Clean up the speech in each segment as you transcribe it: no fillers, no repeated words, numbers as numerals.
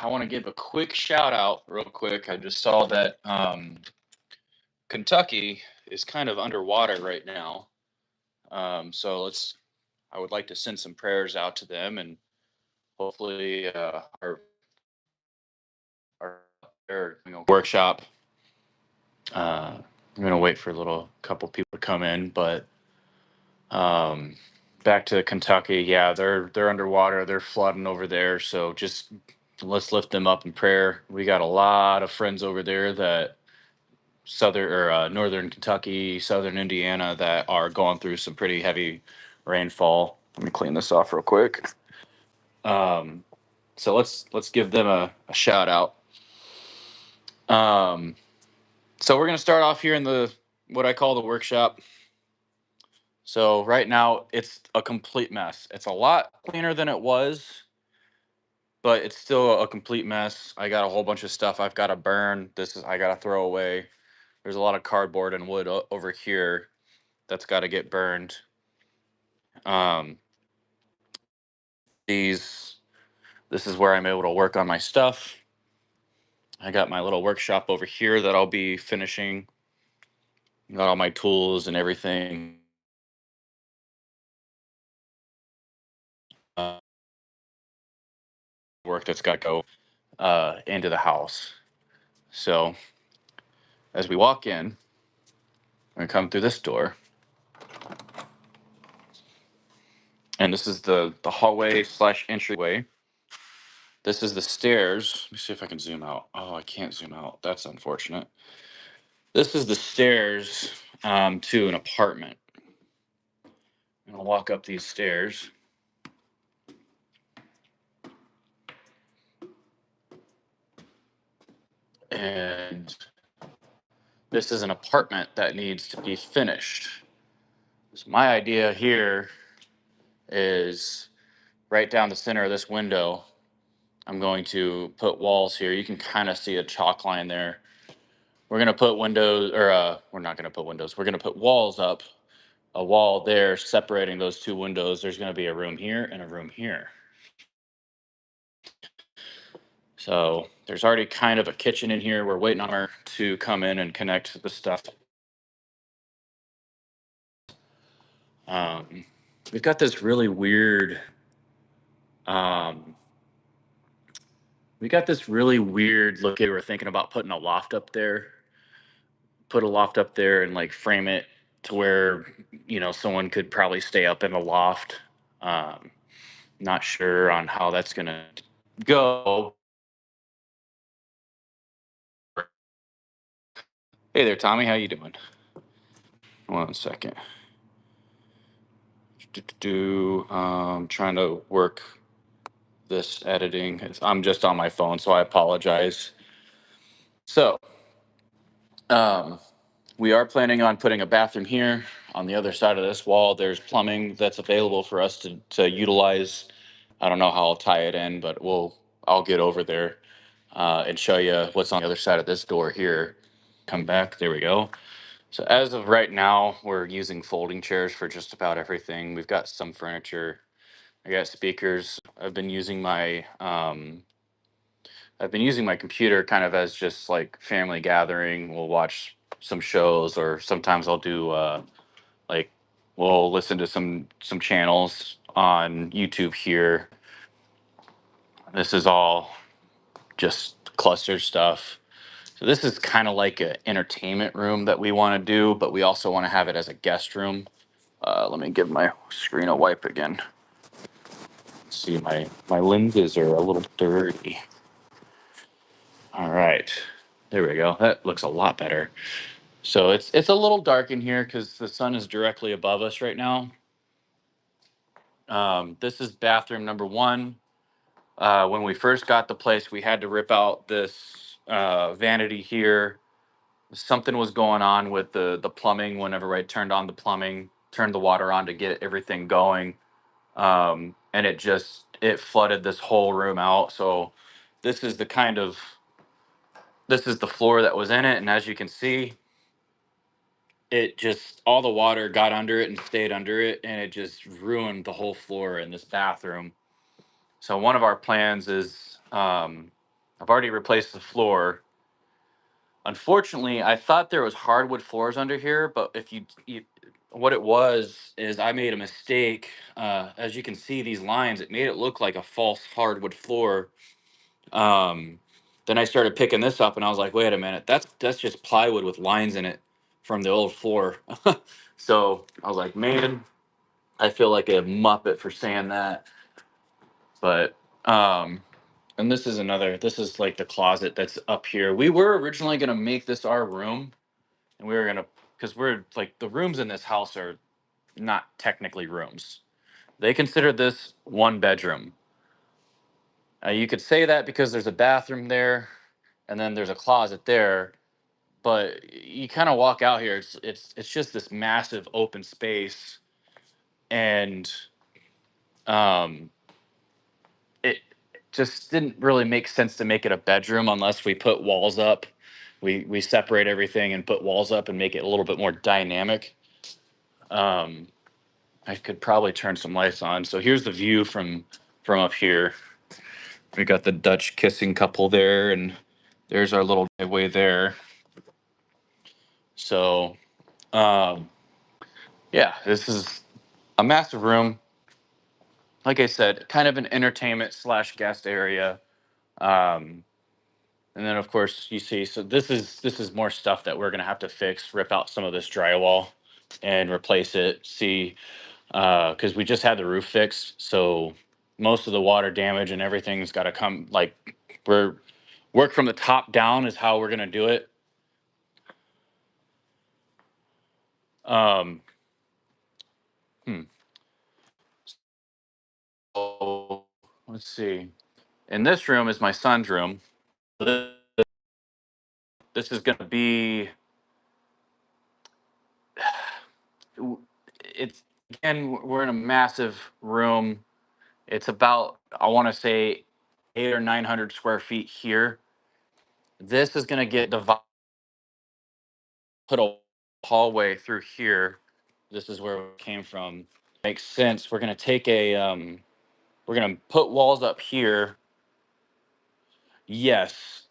I want to give a quick shout out, real quick. I just saw that Kentucky is kind of underwater right now. So I would like to send some prayers out to them, and hopefully, our workshop. I'm gonna wait for a little couple people to come in, but um, back to Kentucky. Yeah, they're underwater. They're flooding over there. So just let's lift them up in prayer. We got a lot of friends over there that southern or northern Kentucky, southern Indiana that are going through some pretty heavy rainfall. Let me clean this off real quick. Um, so let's give them a shout out. Um, so we're gonna start off here in the what I call the workshop. So right now it's a complete mess. It's a lot cleaner than it was, but it's still a complete mess. I got a whole bunch of stuff I've got to burn. I got to throw away. There's a lot of cardboard and wood over here that's got to get burned. Um, these this is where I'm able to work on my stuff. I got my little workshop over here that I'll be finishing. Got all my tools and everything. Uh, Work that's got to go into the house. So as we walk in, we come through this door, and this is the hallway slash entryway. This is the stairs. Let me see if I can zoom out. Oh, I can't zoom out. That's unfortunate. This is the stairs to an apartment. I'm gonna walk up these stairs. And this is an apartment that needs to be finished. So my idea here is right down the center of this window. I'm going to put walls here. You can kind of see a chalk line there. We're gonna put windows, or we're not gonna put windows. We're gonna put walls up. A wall there separating those two windows. There's gonna be a room here and a room here. So there's already kind of a kitchen in here. We're waiting on her to come in and connect the stuff. Um, we've got this really weird. Um, we got this really weird look. We were thinking about putting a loft up there. Put a loft up there and like frame it to where someone could probably stay up in the loft. Um, Not sure on how that's gonna go. Hey there, Tommy. How you doing? One second. Trying to work this editing. I'm just on my phone, so I apologize. So, um, we are planning on putting a bathroom here. On the other side of this wall, there's plumbing that's available for us to utilize. I don't know how I'll tie it in, but I'll get over there and show you what's on the other side of this door here. Come back. There we go. So as of right now, we're using folding chairs for just about everything. We've got some furniture. I got speakers. I've been using my computer kind of as just like family gathering. We'll watch some shows, or sometimes I'll do like we'll listen to some channels on YouTube here. This is all just cluster stuff. So this is kind of like an entertainment room that we want to do, but we also want to have it as a guest room. Let me give my screen a wipe again. See, my lenses are a little dirty. All right, there we go. That looks a lot better. So it's a little dark in here because the sun is directly above us right now. This is bathroom number one. When we first got the place, we had to rip out this vanity here. Something was going on with the plumbing. Whenever I turned on the plumbing, turned the water on to get everything going, and it flooded this whole room out. So this is the kind of this is the floor that was in it, and as you can see, it just all the water got under it and stayed under it, and it just ruined the whole floor in this bathroom. So one of our plans is I've already replaced the floor. Unfortunately, I thought there was hardwood floors under here, but if you what it was is I made a mistake. As you can see, these lines, it made it look like a false hardwood floor. Um, then I started picking this up, and I was like, wait a minute, that's just plywood with lines in it from the old floor. So I was like, man, I feel like a muppet for saying that. But and this is another. This is like the closet that's up here. We were originally gonna make this our room, and we were gonna, because we're like, the rooms in this house are not technically rooms. They consider this one bedroom. You could say that because there's a bathroom there, and then there's a closet there. But you kind of walk out here, it's just this massive open space, and um, it just didn't really make sense to make it a bedroom unless we put walls up. We separate everything and put walls up and make it a little bit more dynamic. Um, I could probably turn some lights on. So here's the view from up here. We got the Dutch kissing couple there, and there's our little driveway there. So yeah, this is a massive room. Like I said, kind of an entertainment slash guest area. Um, and then of course you see, so this is more stuff that we're gonna have to fix, rip out some of this drywall and replace it. See, because we just had the roof fixed, so most of the water damage and everything's got to come, like, we're work from the top down is how we're gonna do it. Um, hmm. So let's see. In this room is my son's room. This is gonna be, it's, again, we're in a massive room. It's about, I want to say, 800 or 900 square feet here. This is gonna get divided, put a hallway through here. This is where it came from. Makes sense. We're gonna take a we're gonna put walls up here. Yes.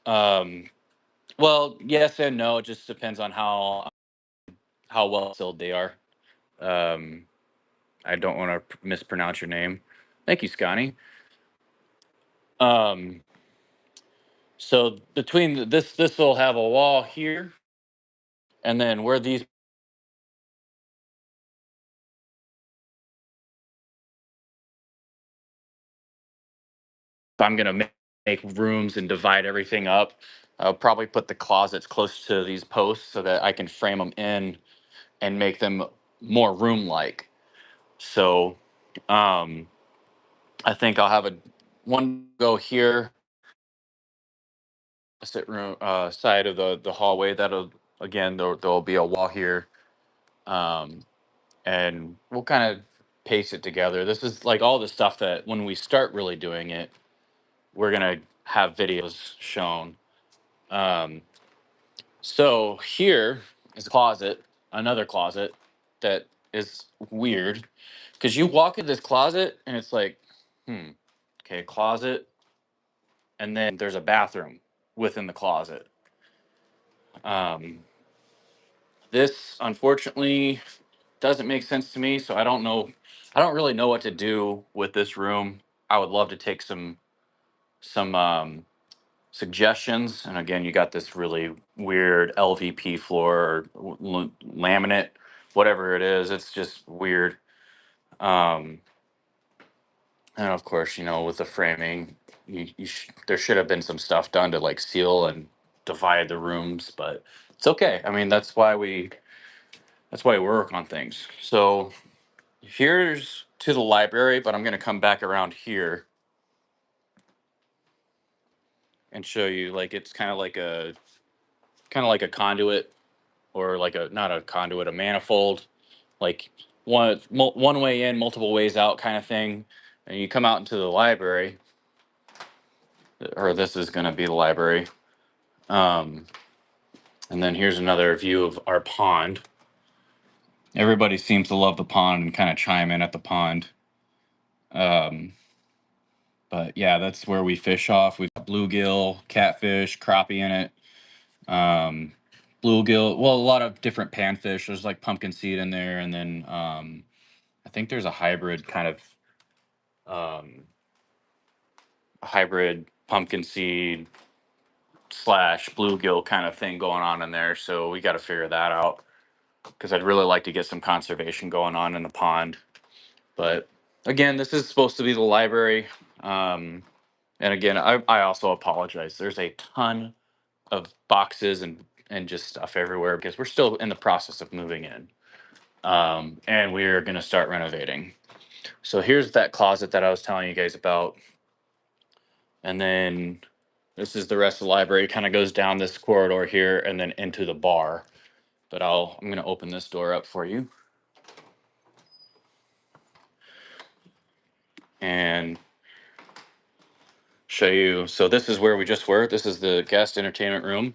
Well, yes and no. It just depends on how well sealed they are. Um, I don't want to mispronounce your name. Thank you, Scotty. Um, so between this will have a wall here, and then where these, I'm gonna make rooms and divide everything up. I'll probably put the closets close to these posts so that I can frame them in and make them more room like. So um, I think I'll have a one go here, a sit room side of the hallway. That'll, again, there'll be a wall here, um, and we'll kind of paste it together. This is like all the stuff that when we start really doing it, we're gonna have videos shown. Um, so here is a closet, another closet that is weird, because you walk in this closet and it's like, okay, closet, and then there's a bathroom within the closet. Um, this unfortunately doesn't make sense to me, so I don't know. I don't really know what to do with this room. I would love to take some suggestions. And again, you got this really weird LVP floor or laminate, whatever it is. It's just weird. Um, and of course, with the framing, there should have been some stuff done to like seal and divide the rooms, but it's okay. I mean, that's why we work on things. So here's to the library, but I'm gonna come back around here and show you, like, it's kind of like a conduit, or like a, not a conduit, a manifold, like one way in, multiple ways out kind of thing. And you come out into the library, or this is gonna be the library. Um, and then here's another view of our pond. Everybody seems to love the pond and kind of chime in at the pond. Um, But yeah, that's where we fish off. We've got bluegill, catfish, crappie in it. Um, bluegill, well, a lot of different panfish. There's like pumpkin seed in there, and then I think there's a hybrid kind of hybrid pumpkin seed slash bluegill kind of thing going on in there. So we got to figure that out because I'd really like to get some conservation going on in the pond. But again, this is supposed to be the library. And again, I also apologize. There's a ton of boxes and just stuff everywhere because we're still in the process of moving in. And we're going to start renovating. So here's that closet that I was telling you guys about. And then this is the rest of the library. It kind of goes down this corridor here and then into the bar. But I'm going to open this door up for you. And show you. So this is where we just were. This is the guest entertainment room.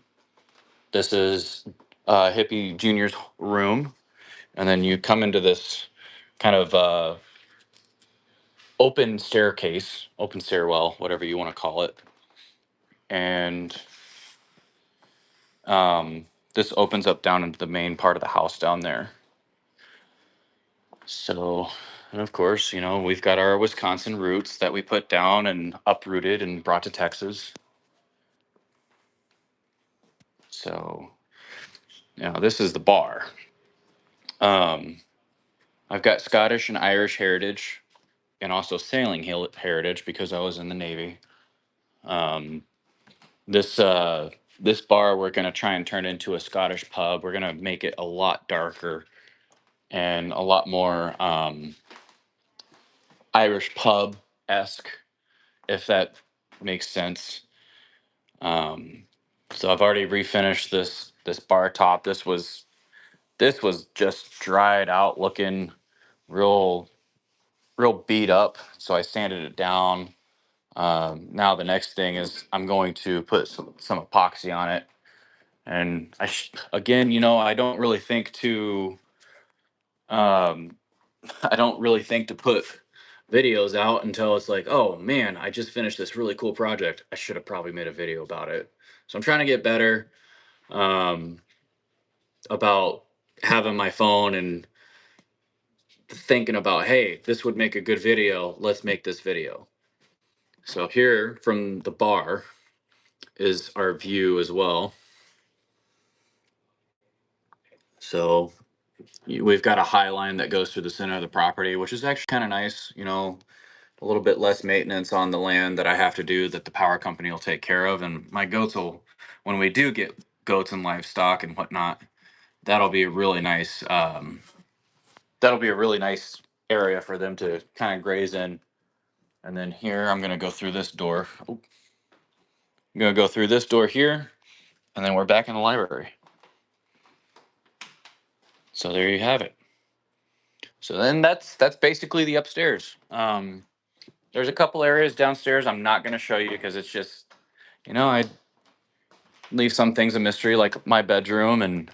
This is Hippie Junior's room. And then you come into this kind of open staircase, open stairwell, whatever you want to call it. And this opens up down into the main part of the house down there. So, and of course, we've got our Wisconsin roots that we put down and uprooted and brought to Texas. So, this is the bar. I've got Scottish and Irish heritage and also sailing heritage because I was in the Navy. This this bar we're gonna try and turn into a Scottish pub. We're gonna make it a lot darker and a lot more Irish pub esque, if that makes sense. So I've already refinished this bar top. This was just dried out, looking real real beat up. So I sanded it down. Now the next thing is I'm going to put some epoxy on it. And again, I don't really think to um, I don't really think to put videos out until it's like, oh man, I just finished this really cool project. I should have probably made a video about it. So I'm trying to get better um, about having my phone and thinking about, hey, this would make a good video. Let's make this video. So here from the bar is our view as well. So we've got a high line that goes through the center of the property, which is actually kind of nice. A little bit less maintenance on the land that I have to do that the power company will take care of. And my goats will, when we do get goats and livestock and whatnot, that'll be a really nice, that'll be a really nice area for them to kind of graze in. And then here, I'm going to go through this door. I'm going to go through this door here, and then we're back in the library. So there you have it. So then that's basically the upstairs. There's a couple areas downstairs I'm not going to show you because it's just, I leave some things a mystery, like my bedroom and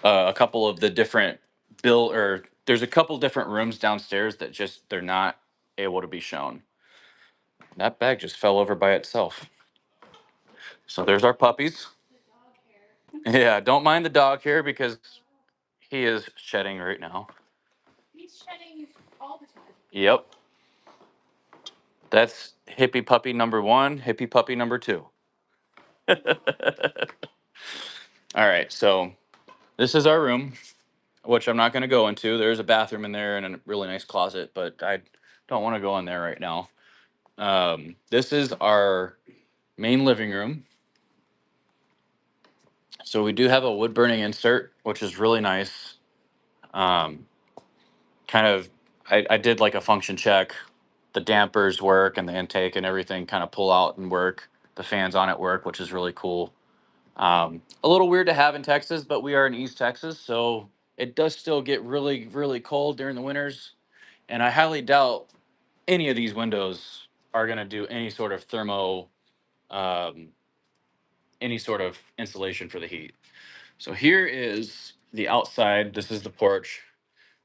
a couple of the different there's a couple different rooms downstairs that just they're not able to be shown. That bag just fell over by itself. So there's our puppies. Yeah, don't mind the dog here because he is shedding right now. He's shedding all the time. Yep. That's hippie puppy number 1, hippie puppy number 2. All right, so this is our room, which I'm not going to go into. There's a bathroom in there and a really nice closet, but I don't want to go in there right now. This is our main living room. So we do have a wood burning insert, which is really nice. Kind of, I did like a function check. The dampers work and the intake and everything kind of pull out and work. The fans on it work, which is really cool. A little weird to have in Texas, but we are in East Texas, so it does still get really, really cold during the winters. And I highly doubt any of these windows are going to do um, any sort of insulation for the heat. So here is the outside. This is the porch.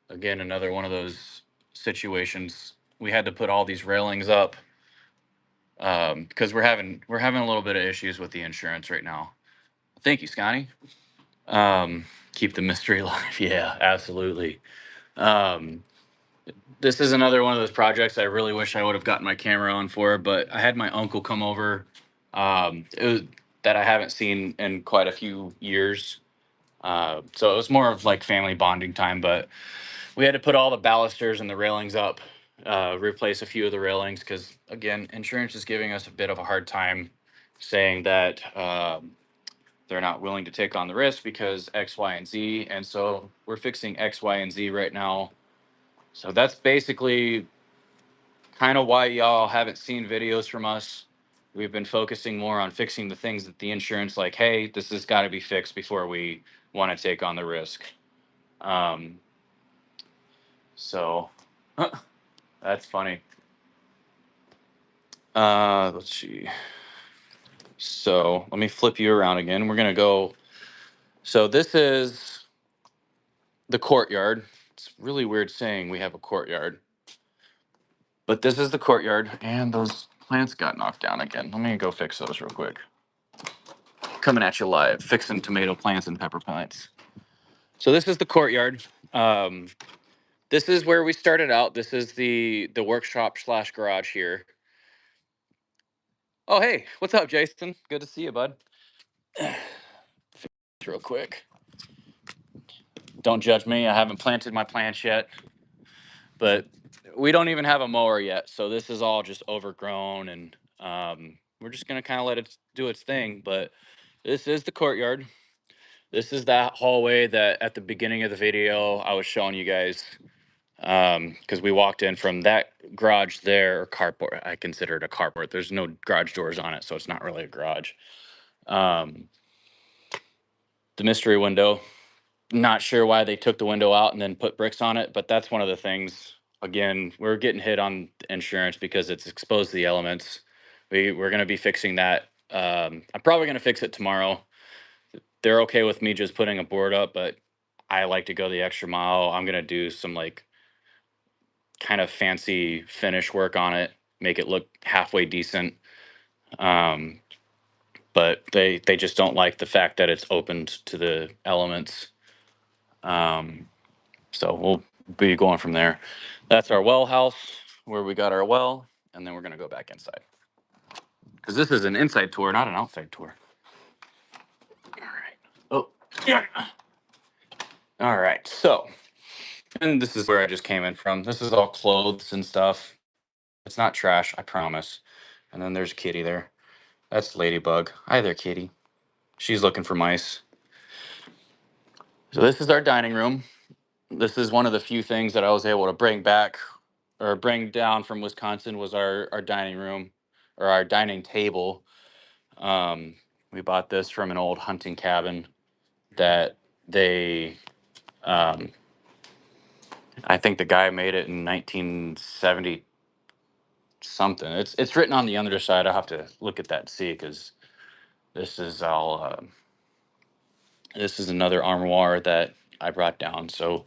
Again, another one of those situations. we had to put all these railings up because we're having a little bit of issues with the insurance right now. Thank you, Scotty. Keep the mystery alive. Yeah, absolutely. Um, this is another one of those projects I really wish I would have gotten my camera on for, but I had my uncle come over. It was that I haven't seen in quite a few years. So it was more of like family bonding time, but we had to put all the balusters and the railings up, replace a few of the railings because, again, insurance is giving us a bit of a hard time saying that they're not willing to take on the risk because X, Y, and Z. And so we're fixing X, Y, and Z right now. So that's basically kind of why y'all haven't seen videos from us. We've been focusing more on fixing the things that the insurance, like, hey, this has got to be fixed before we want to take on the risk. Um, so that's funny. Let's see. So let me flip you around again. We're gonna go. So this is the courtyard. It's really weird saying we have a courtyard, but this is the courtyard, and those plants got knocked down again. Let me go fix those real quick. Coming at you live, fixing tomato plants and pepper plants. So this is the courtyard. Um, this is where we started out. This is the workshop slash garage here. Oh hey, what's up, Jason? Good to see you, bud. Real quick. Don't judge me. I haven't planted my plants yet, but we don't even have a mower yet. So this is all just overgrown, and we're just gonna kind of let it do its thing. But this is the courtyard. This is that hallway that at the beginning of the video I was showing you guys, because we walked in from that garage there, or carport. I consider it a carport. There's no garage doors on it, so it's not really a garage. Um, the mystery window. Not sure why they took the window out and then put bricks on it, but that's one of the things. Again, we're getting hit on insurance because it's exposed to the elements. We're going to be fixing that. I'm probably going to fix it tomorrow. They're okay with me just putting a board up, but I like to go the extra mile. I'm going to do some like kind of fancy finish work on it, make it look halfway decent. Um, but they just don't like the fact that it's opened to the elements. Um, So we'll be going from there. That's our well house where we got our well, and then we're gonna go back inside because this is an inside tour, not an outside tour. All right. Oh, yeah. All right. So, and this is where I just came in from. This is all clothes and stuff. It's not trash, I promise. And then there's Kitty there. That's Ladybug. Hi there, Kitty. She's looking for mice. So this is our dining room. This is one of the few things that I was able to bring back or bring down from Wisconsin was our dining room or our dining table. Um, we bought this from an old hunting cabin that they, um, I think the guy made it in 1970 something. It's written on the underside. I'll have to look at that and see because this is all. This is another armoire that I brought down. So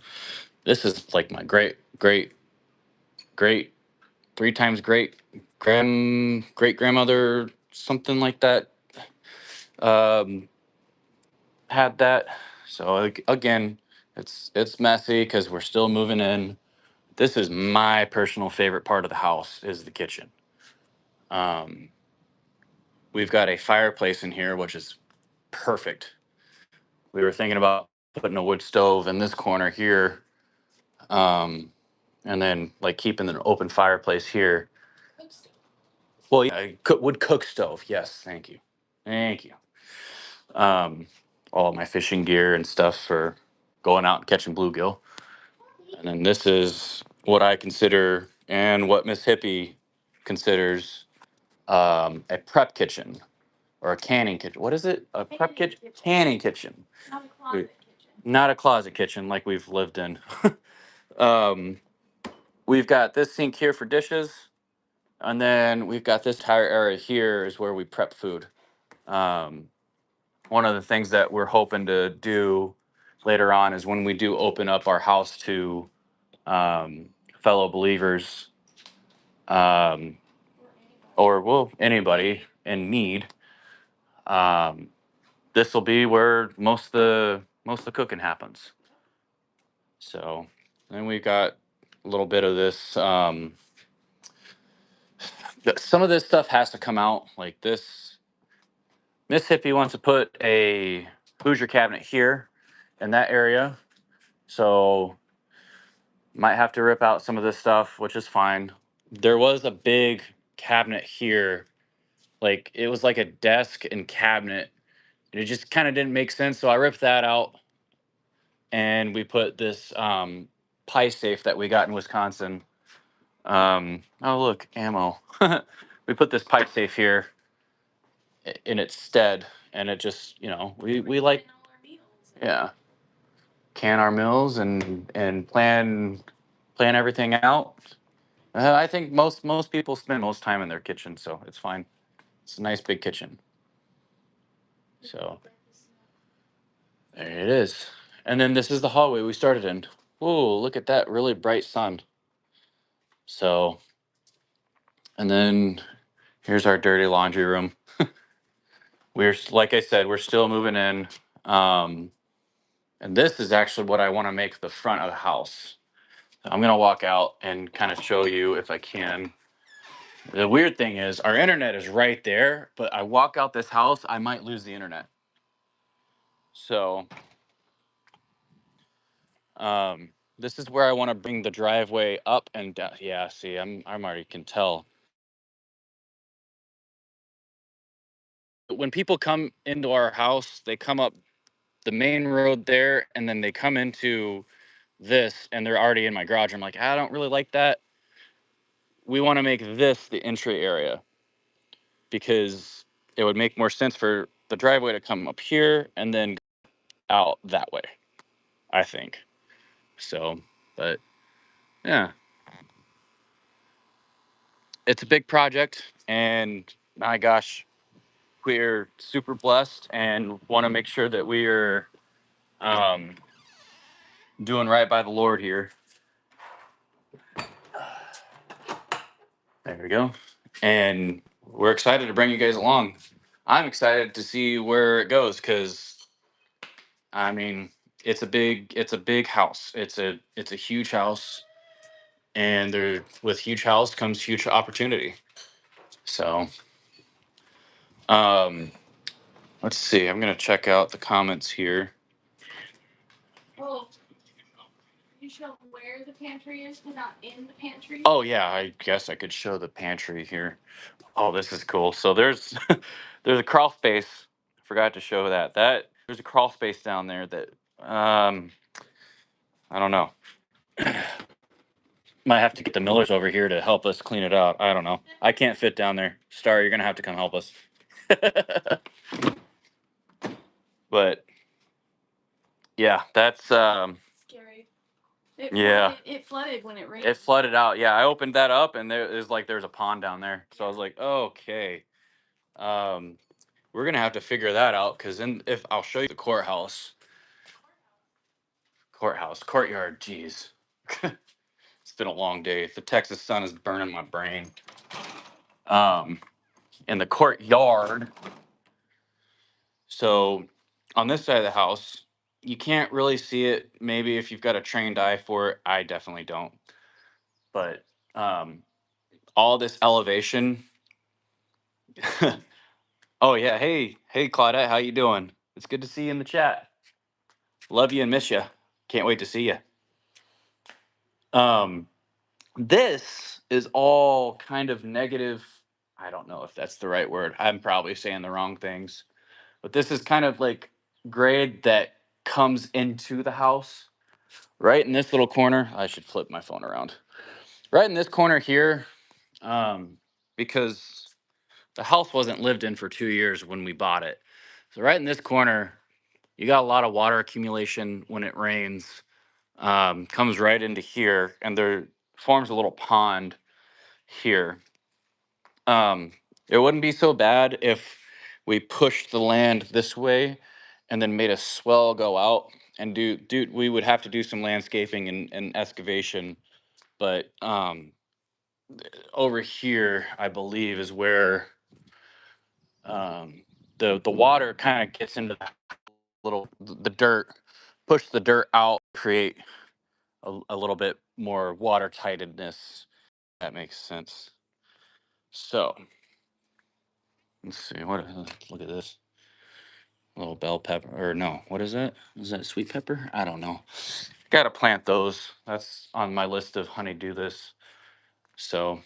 this is like my great three times great grandmother, something like that, um, had that. So again, it's messy because we're still moving in. This is my personal favorite part of the house is the kitchen. Um, we've got a fireplace in here, which is perfect. We were thinking about putting a wood stove in this corner here, um, and then like keeping an open fireplace here. Well, yeah, wood cook stove. Yes, thank you, thank you. Um, all of my fishing gear and stuff for going out and catching bluegill. And then this is what I consider and what Miss Hippie considers a prep kitchen or a canning kitchen. What is it? A prep kitchen? Canning kitchen. Not a closet kitchen like we've lived in. um, we've got this sink here for dishes. And then we've got this entire area here is where we prep food. Um, one of the things that we're hoping to do later on is when we do open up our house to fellow believers, um, or well, anybody in need, um, this will be where most of the cooking happens. So then we got a little bit of this. Some of this stuff has to come out. Like this, Miss Hippie wants to put a Hoosier cabinet here in that area, so might have to rip out some of this stuff, which is fine. There was a big cabinet here, like it was like a desk and cabinet, and it just kind of didn't make sense. So I ripped that out, and we put this pie safe that we got in Wisconsin. Oh look, ammo. We put this pipe safe here in its stead, and it just we like yeah can our meals and plan everything out. I think most people spend most time in their kitchen, so it's fine. It's a nice big kitchen. So there it is. And then this is the hallway we started in. Whoa, look at that really bright sun. So, and then here's our dirty laundry room. We're, like I said, we're still moving in. Um, and this is actually what I want to make the front of the house. I'm going to walk out and kind of show you if I can. The weird thing is our internet is right there, but I walk out this house, I might lose the internet. So, this is where I want to bring the driveway up and down. Yeah, see, I'm already can tell. When people come into our house, they come up the main road there, and then they come into this, and they're already in my garage. I'm like, I don't really like that. We want to make this the entry area because it would make more sense for the driveway to come up here and then out that way, I think. So, but yeah, it's a big project, and my gosh, we're super blessed and want to make sure that we are um, doing right by the Lord here. There we go. And we're excited to bring you guys along. I'm excited to see where it goes because I mean it's a big house. It's a huge house, and there with huge house comes huge opportunity. So um let's see. I'm gonna check out the comments here. Well, you show where the pantry is, but not in the pantry. Oh yeah, I guess I could show the pantry here. Oh, this is cool. So there's there's a crawl space. Forgot to show that. There's a crawl space down there that I don't know. Might have to get the Millers over here to help us clean it out. I don't know. I can't fit down there. Star, you're gonna have to come help us. But yeah, that's scary. Yeah. It flooded when it rained. It flooded out. Yeah, I opened that up and there's a pond down there. So I was like, okay. Um, we're gonna have to figure that out because then if I'll show you the courtyard. Geez, it's been a long day. The Texas sun is burning my brain. Um, in the courtyard. So on this side of the house, you can't really see it. Maybe if you've got a trained eye for it, I definitely don't. But um, all this elevation. Oh yeah, hey Claudette, how you doing? It's good to see you in the chat. Love you and miss you. Can't wait to see you. Um, this is all kind of negative. I don't know if that's the right word. I'm probably saying the wrong things, but this is kind of like grade that comes into the house right in this little corner. I should flip my phone around. Right in this corner here, because the house wasn't lived in for 2 years when we bought it. So right in this corner, you got a lot of water accumulation when it rains. Comes right into here, and there forms a little pond here. Um, it wouldn't be so bad if we pushed the land this way and then made a swell go out and we would have to do some landscaping and excavation, but over here, I believe, is where um, the water kind of gets into the dirt, push the dirt out, create a little bit more water tightedness. That makes sense. So let's see. Look at this little bell pepper, or no? What is that? Is that sweet pepper? I don't know. Got to plant those. That's on my list of honeydew this. So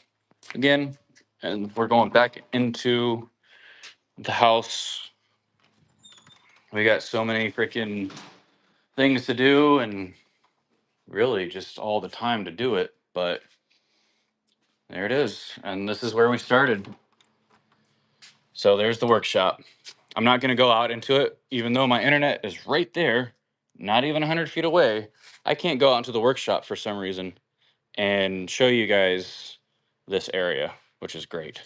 again, and we're going back into the house. We got so many freaking things to do and really just all the time to do it. But there it is. And this is where we started. So there's the workshop. I'm not going to go out into it, even though my internet is right there, not even 100 feet away. I can't go out into the workshop for some reason and show you guys this area, which is great.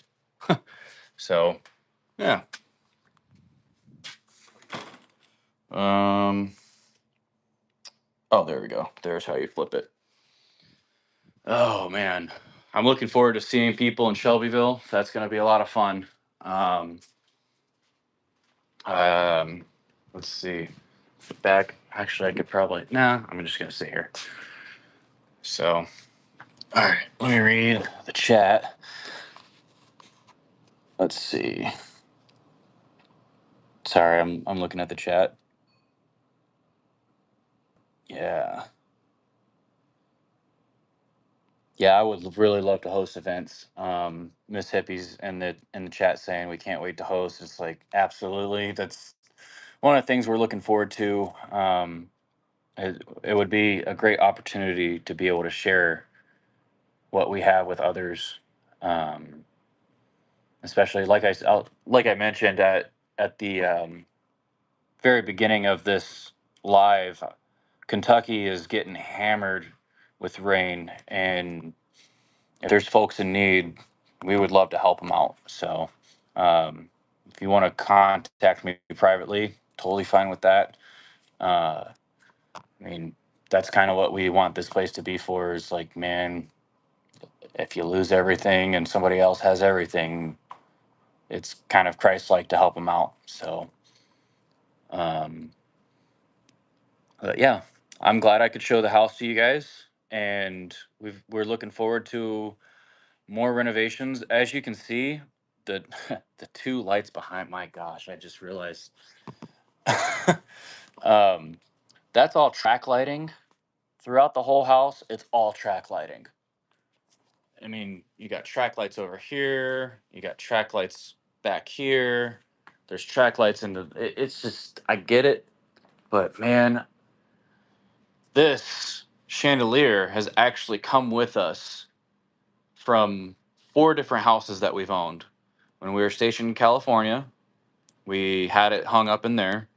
So, yeah. Um, oh, there we go. There's how you flip it. Oh, man. I'm looking forward to seeing people in Shelbyville. That's going to be a lot of fun. Um, um, let's see. Back. Actually, I could probably. Nah, I'm just going to sit here. So, all right. Let me read the chat. Let's see. Sorry, I'm looking at the chat. Yeah. Yeah, I would really love to host events. Miss Hippies in the chat saying we can't wait to host. It's like absolutely. That's one of the things we're looking forward to. It would be a great opportunity to be able to share what we have with others, um, especially like I mentioned at the very beginning of this live. Kentucky is getting hammered with rain, and if there's folks in need, we would love to help them out. So, um, if you want to contact me privately, totally fine with that. Uh, I mean, that's kind of what we want this place to be for is like, man, if you lose everything and somebody else has everything, it's kind of Christ like to help them out. So, um, but yeah, I'm glad I could show the house to you guys. And we're looking forward to more renovations. As you can see, the the two lights behind. My gosh, I just realized. um, that's all track lighting throughout the whole house. It's all track lighting. I mean, you got track lights over here. You got track lights back here. There's track lights in it's just I get it, but man, this chandelier has actually come with us from four different houses that we've owned. When we were stationed in California, we had it hung up in there.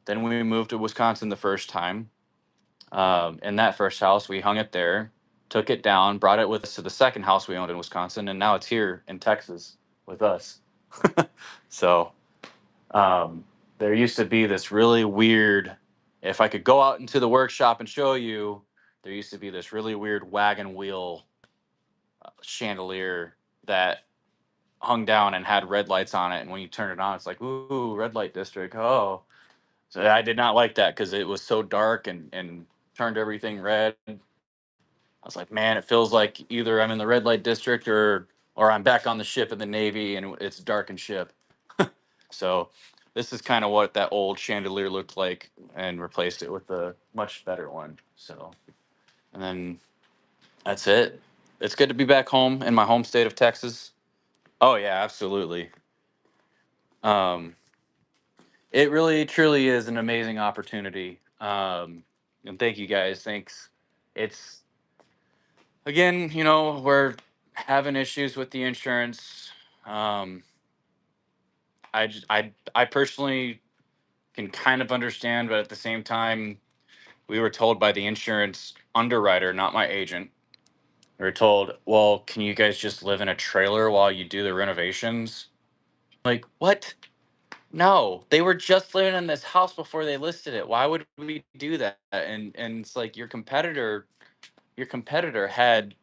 Then we moved to Wisconsin the first time. In that first house, we hung it there, took it down, brought it with us to the second house we owned in Wisconsin, and now it's here in Texas with us. So um, there used to be this really weird. If I could go out into the workshop and show you, there used to be this really weird wagon wheel chandelier that hung down and had red lights on it. And when you turn it on, it's like, ooh, red light district. Oh, so I did not like that because it was so dark and turned everything red. I was like, man, it feels like either I'm in the red light district or I'm back on the ship in the Navy and it's darkened ship. So this is kind of what that old chandelier looked like and replaced it with a much better one. So and then that's it. It's good to be back home in my home state of Texas. Oh yeah, absolutely. Um, it really truly is an amazing opportunity. And thank you guys. Thanks. It's again, we're having issues with the insurance. Um, I personally can kind of understand, but at the same time, we were told by the insurance underwriter, not my agent. We were told, well, can you guys just live in a trailer while you do the renovations? Like, what? No, they were just living in this house before they listed it. Why would we do that? And it's like your competitor had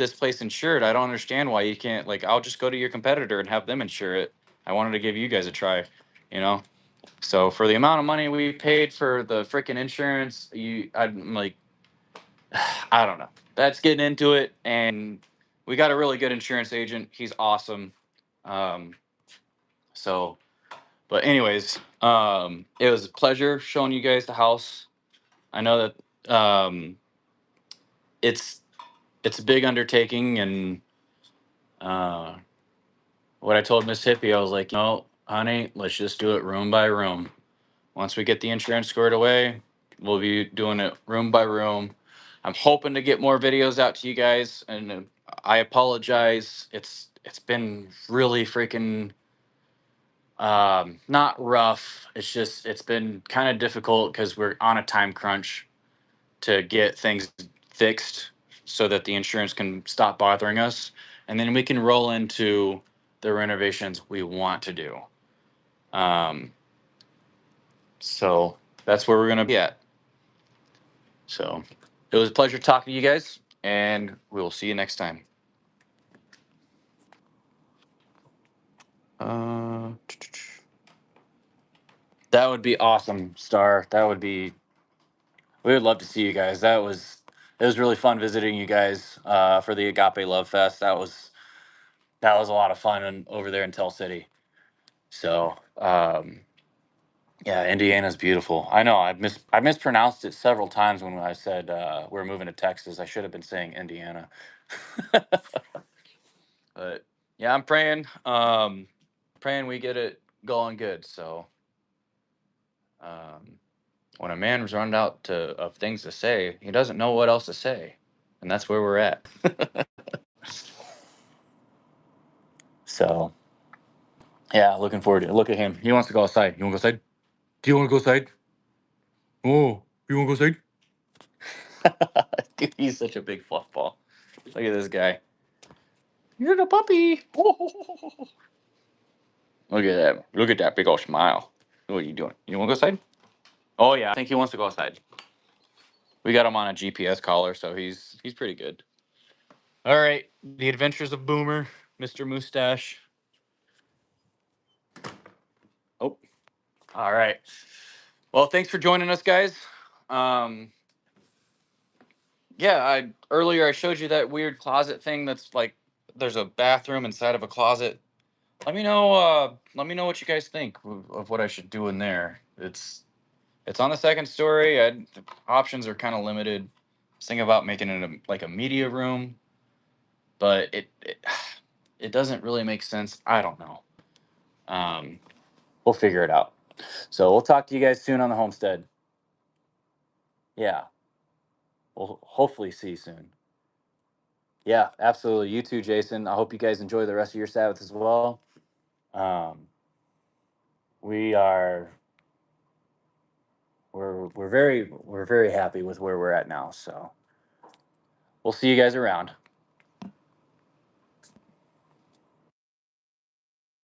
this place insured. I don't understand why you can't, like, I'll just go to your competitor and have them insure it. I wanted to give you guys a try, you know? So for the amount of money we paid for the freaking insurance, I'm like, I don't know. That's getting into it. And we got a really good insurance agent. He's awesome. Um, so, but anyways, it was a pleasure showing you guys the house. I know that it's it's a big undertaking, and uh, what I told Miss Hippie, I was like, no, honey, let's just do it room by room. Once we get the insurance squared away, we'll be doing it room by room. I'm hoping to get more videos out to you guys, and I apologize. It's been really freaking not rough. It's just it's been kind of difficult because we're on a time crunch to get things fixed so that the insurance can stop bothering us, and then we can roll into the renovations we want to do. Um, so that's where we're gonna be at. So it was a pleasure talking to you guys, and we'll see you next time. Uh, that would be awesome, Star. That would be. We would love to see you guys. It was really fun visiting you guys for the Agape Love Fest. That was a lot of fun over there in Tell City. So yeah, Indiana's beautiful. I know I mispronounced it several times when I said we're moving to Texas. I should have been saying Indiana. But yeah, I'm praying. Praying we get it going good. So um, when a man's run out of things to say, he doesn't know what else to say, and that's where we're at. So yeah, looking forward to it. Look at him. He wants to go outside. You want to go outside? Do you want to go outside? Oh, you want to go outside? Dude, he's such a big fluff ball. Look at this guy. You're the puppy. Look at that. Look at that big old smile. What are you doing? You want to go outside? Oh yeah, I think he wants to go outside. We got him on a GPS collar, so he's pretty good. All right, the Adventures of Boomer, Mr. Mustache. Oh, all right. Well, thanks for joining us, guys. Um, yeah, I earlier I showed you that weird closet thing that's like there's a bathroom inside of a closet. Let me know what you guys think of what I should do in there. It's on the second story. The options are kind of limited. I was thinking about making it like a media room, but it doesn't really make sense. I don't know. We'll figure it out. So we'll talk to you guys soon on the homestead. Yeah, we'll hopefully see you soon. Yeah, absolutely. You too, Jason. I hope you guys enjoy the rest of your Sabbath as well. Um, we are we're very happy with where we're at now. So we'll see you guys around.